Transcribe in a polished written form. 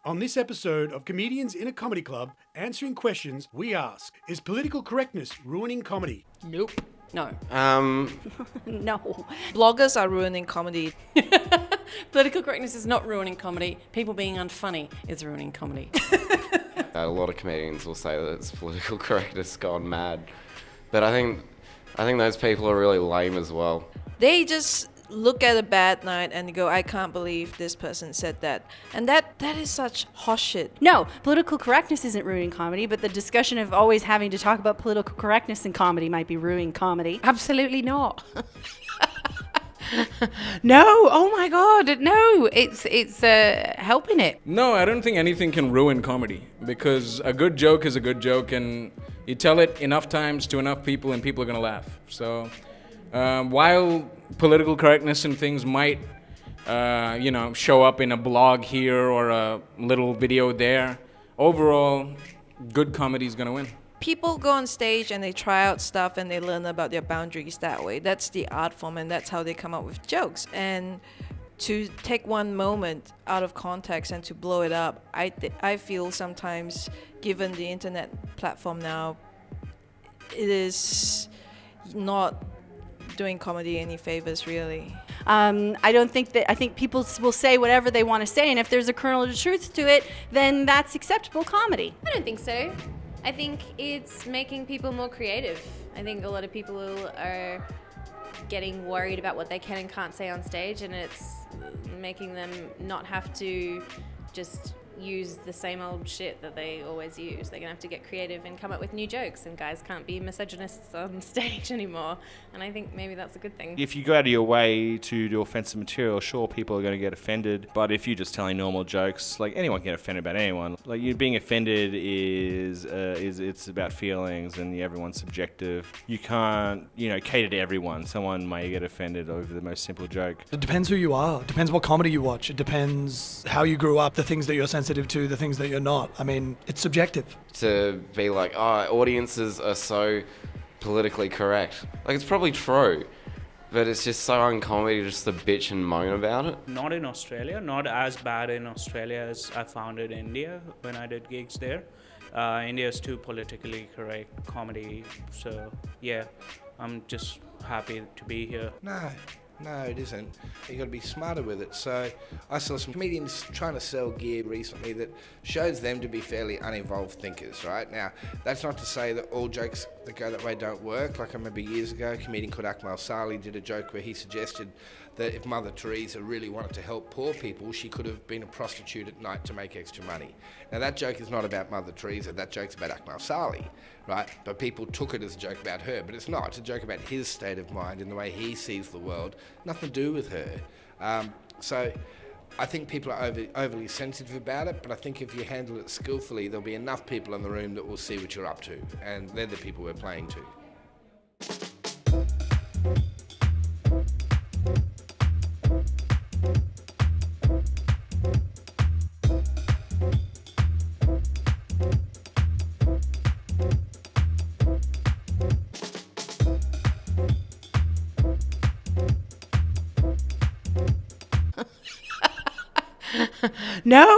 On this episode of Comedians in a Comedy Club, answering questions we ask, is political correctness ruining comedy? Nope. No. No. Bloggers are ruining comedy. Political correctness is not ruining comedy. People being unfunny is ruining comedy. A lot of comedians will say that it's political correctness gone mad. But I think those people are really lame as well. They just look at a bad night and go, I can't believe this person said that. And that is such horseshit. No, political correctness isn't ruining comedy, but the discussion of always having to talk about political correctness in comedy might be ruining comedy. Absolutely not. No, oh my God, no, it's helping it. No, I don't think anything can ruin comedy because a good joke is a good joke and you tell it enough times to enough people and people are going to laugh. So while political correctness and things might, show up in a blog here or a little video there, overall, good comedy is going to win. People go on stage and they try out stuff and they learn about their boundaries that way. That's the art form and that's how they come up with jokes. And to take one moment out of context and to blow it up, I feel sometimes, given the internet platform now, it is not doing comedy any favors, really. I think people will say whatever they want to say, and if there's a kernel of truth to it, then that's acceptable comedy. I don't think so. I think it's making people more creative. I think a lot of people are getting worried about what they can and can't say on stage, and it's making them not have to just use the same old shit that they always use. They're gonna have to get creative and come up with new jokes, and guys can't be misogynists on stage anymore, and I think maybe that's a good thing. If you go out of your way to do offensive material, sure, people are going to get offended, but if you're just telling normal jokes, like, anyone can get offended about anyone. Like, you being offended is it's about feelings, and everyone's subjective. You can't, cater to everyone. Someone may get offended over the most simple joke. It depends who you are. It depends what comedy you watch. It depends how you grew up, the things that you're sensitive to, the things that you're not. I mean, it's subjective. To be like, audiences are so politically correct. Like, it's probably true, but it's just so uncomedy just to bitch and moan about it. Not in Australia, not as bad in Australia as I found in India when I did gigs there. India is too politically correct comedy, so yeah, I'm just happy to be here. No, it isn't. You've got to be smarter with it. So I saw some comedians trying to sell gear recently that shows them to be fairly uninvolved thinkers, right? Now, that's not to say that all jokes that go that way don't work. Like, I remember years ago, a comedian called Acker did a joke where he suggested that if Mother Teresa really wanted to help poor people, she could have been a prostitute at night to make extra money. Now, that joke is not about Mother Teresa, that joke's about Acker, right? But people took it as a joke about her, but it's not. It's a joke about his state of mind and the way he sees the world. Nothing to do with her. So I think people are overly sensitive about it, but I think if you handle it skillfully, there'll be enough people in the room that will see what you're up to, and they're the people we're playing to. No.